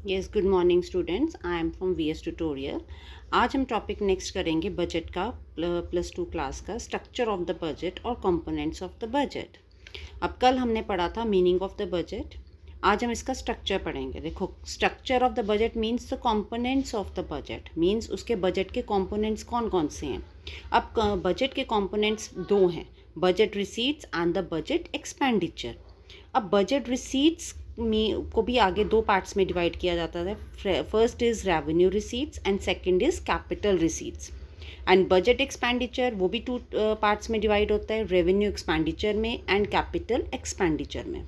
Yes, good morning students. I am from VS tutorial. आज हम topic next करेंगे budget का, +2 क्लास का, स्ट्रक्चर ऑफ द बजट और कंपोनेंट्स ऑफ द बजट। अब कल हमने पढ़ा था मीनिंग ऑफ द बजट, आज हम इसका स्ट्रक्चर पढ़ेंगे। देखो, structure of the budget means the components of the budget, means उसके बजट के कंपोनेंट्स कौन कौन से हैं। अब बजट के कंपोनेंट्स दो हैं, budget receipts and the budget expenditure. अब बजट रिसीट्स में को भी आगे दो पार्ट्स में डिवाइड किया जाता है। First is revenue receipts and second is capital receipts. And budget expenditure वो भी टू पार्ट्स में डिवाइड होता है, रेवेन्यू एक्सपेंडिचर में एंड कैपिटल एक्सपेंडिचर में।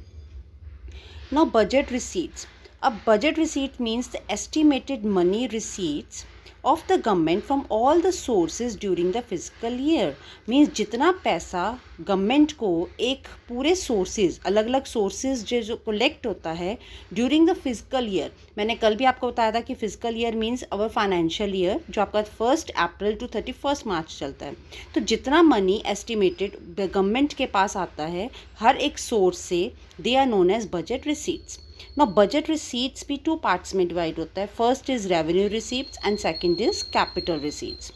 Now budget receipts. अब budget receipt means the estimated money receipts of the government from all the sources during the physical year. Means जितना पैसा गवर्नमेंट को एक पूरे सोर्सेज, अलग अलग सोर्सेज जो कलेक्ट होता है ड्यूरिंग द फिजिकल ईयर। मैंने कल भी आपको बताया था कि फिजिकल ईयर मीन्स अवर फाइनेंशियल ईयर, जो आपका 1 अप्रैल टू 31 मार्च चलता है। तो जितना मनी एस्टिमेटेड गवर्नमेंट के पास आता है हर एक सोर्स से, they are known as budget receipts. Now budget receipts भी टू पार्ट्स में डिवाइड होता है। First is revenue receipts and second is capital receipts.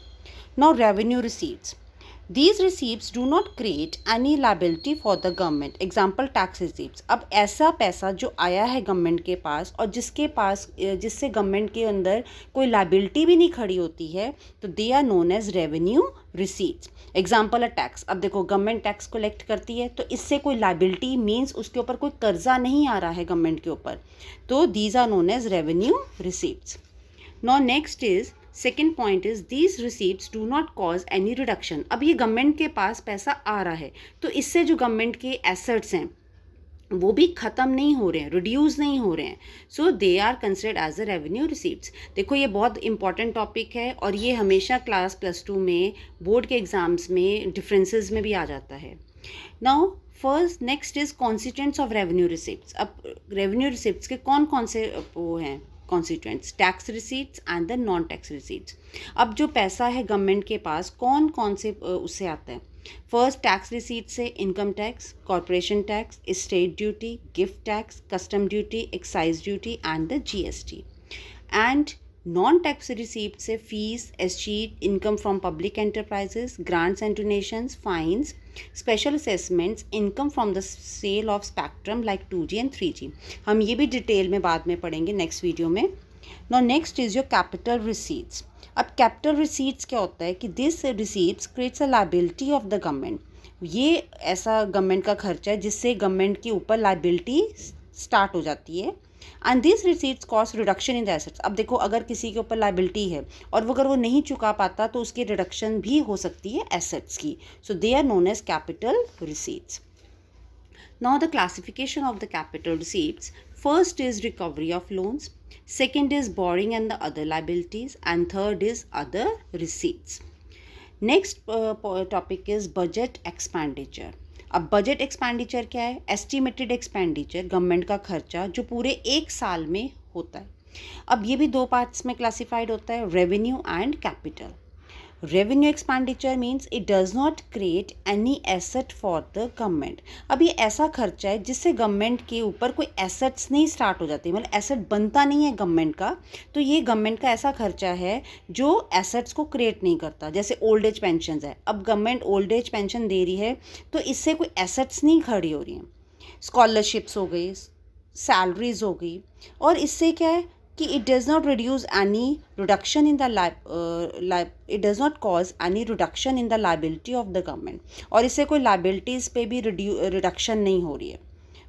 Now revenue receipts, these receipts do not create any liability for the government, example tax receipts। अब ऐसा पैसा जो आया है गवर्नमेंट के पास और जिससे गवर्नमेंट के अंदर कोई लाइबिलिटी भी नहीं खड़ी होती है, तो they are known as revenue receipts. Example a tax. अब देखो, गवर्नमेंट टैक्स कलेक्ट करती है तो इससे कोई लाइबिलिटी मीन्स उसके ऊपर कोई कर्जा नहीं आ रहा है गवर्नमेंट के ऊपर, तो these are known as revenue receipts. Now next is second point is these receipts do not cause any reduction. अब ये गवर्नमेंट के पास पैसा आ रहा है तो इससे जो गवर्नमेंट के एसेट्स हैं वो भी ख़त्म नहीं हो रहे हैं, रिड्यूस नहीं हो रहे हैं, so they are considered as a revenue receipts. देखो, ये बहुत इंपॉर्टेंट टॉपिक है और ये हमेशा क्लास +2 में बोर्ड के एग्जाम्स में डिफरेंसेस में भी आ जाता है। Now first next is constituents of revenue receipts. अब रेवेन्यू रिसीप्ट्स के कौन कौन से वो हैं constituents? Tax receipts and the non tax receipts. अब जो पैसा है गवर्नमेंट के पास कौन कौन से उससे आता है? फर्स्ट टैक्स रिसीट से income tax, corporation tax, state duty, gift tax, custom duty, excise duty and the GST. And non tax receipt से fees, escheat, income from public enterprises, grants and donations, fines, special assessments, income from the sale of spectrum like 2G and 3G। हम ये भी detail में बाद में पढ़ेंगे next video में। Now next is your capital receipts. अब capital receipts क्या होता है कि this receipts creates a liability of the government. ये ऐसा गवर्नमेंट का खर्चा है जिससे गवर्नमेंट के ऊपर लाइबिलिटी स्टार्ट हो जाती है। And this receipts cost reduction in the assets. अब देखो, अगर किसी के ऊपर लाइबिलिटी है और अगर वो नहीं चुका पाता तो उसकी रिडक्शन भी हो सकती है एसेट्स की, so they are known as capital receipts. Now the classification of the capital receipts. First is recovery of loans, second is borrowing and the other liabilities, and third is other receipts. Next topic is budget expenditure. अब budget expenditure क्या है? Estimated expenditure, government का खर्चा जो पूरे एक साल में होता है। अब ये भी दो पार्ट्स में क्लासिफाइड होता है, revenue and capital. Revenue expenditure means it does not create any asset for the government. अब ये ऐसा खर्चा है जिससे गवर्नमेंट के ऊपर कोई एसेट्स नहीं स्टार्ट हो जाते, मतलब एसेट बनता नहीं है गवर्नमेंट का। तो ये गवर्नमेंट का ऐसा खर्चा है जो एसेट्स को क्रिएट नहीं करता। जैसे ओल्ड एज पेंशन है, अब गवर्नमेंट ओल्ड एज पेंशन दे रही है तो इससे कोई एसेट्स नहीं खड़ी हो रही हैं। स्कॉलरशिप्स हो गई, सैलरीज हो गई, और इससे क्या है कि it does not reduce any reduction in the it does not cause any reduction in the liability of the government, और इससे कोई liabilities पे भी रिडक्शन नहीं हो रही है।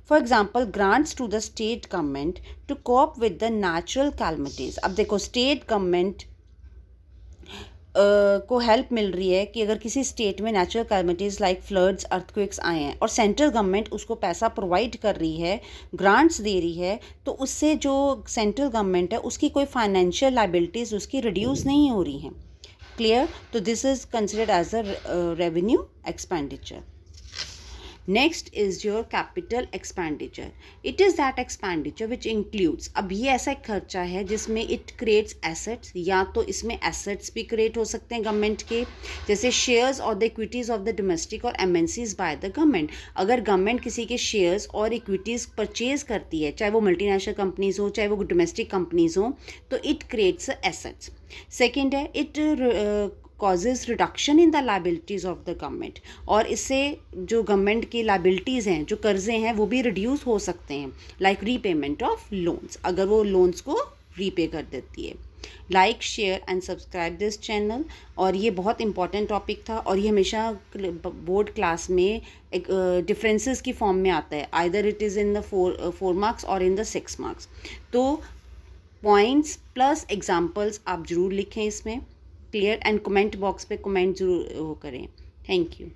For example grants to the state government to cope with the natural calamities. अब देखो, स्टेट गवर्नमेंट को हेल्प मिल रही है कि अगर किसी स्टेट में natural calamities like floods, earthquakes आए हैं और सेंट्रल गवर्नमेंट उसको पैसा प्रोवाइड कर रही है, ग्रांट्स दे रही है, तो उससे जो सेंट्रल गवर्नमेंट है उसकी कोई फाइनेंशियल लाइबिलिटीज़ उसकी रिड्यूस नहीं हो रही हैं। क्लियर? तो this is considered as a revenue expenditure. Next is your capital expenditure. It is that expenditure which includes, अब ये ऐसा एक खर्चा है जिसमें इट क्रिएट्स एसेट्स, या तो इसमें एसेट्स भी क्रिएट हो सकते हैं गवर्नमेंट के, जैसे शेयर्स और the equities of the domestic और एमएनसीज बाय द गवर्नमेंट. अगर गवर्नमेंट किसी के शेयर्स और इक्विटीज़ परचेज करती है, चाहे वो मल्टीनेशनल कंपनीज हो चाहे वो डोमेस्टिक कंपनीज हो, तो इट क्रिएट्स एसेट्स. सेकेंड है, it causes reduction in the liabilities of the government, और इससे जो गवर्नमेंट की लाइबिलिटीज़ हैं, जो कर्जे हैं, वो भी रिड्यूस हो सकते हैं, लाइक रीपेमेंट ऑफ लोन्स, अगर वो लोन्स को रीपे कर देती है. Like, share and subscribe this channel. और ये बहुत इंपॉर्टेंट टॉपिक था, और ये हमेशा बोर्ड क्लास में एक डिफरेंसेस की फॉर्म में आता है, either it is in the 4 marks और इन द 6 मार्क्स. तो पॉइंट्स प्लस एग्जाम्पल्स आप ज़रूर लिखें इसमें, क्लियर, एंड कमेंट बॉक्स पे कमेंट ज़रूर करें. Thank you.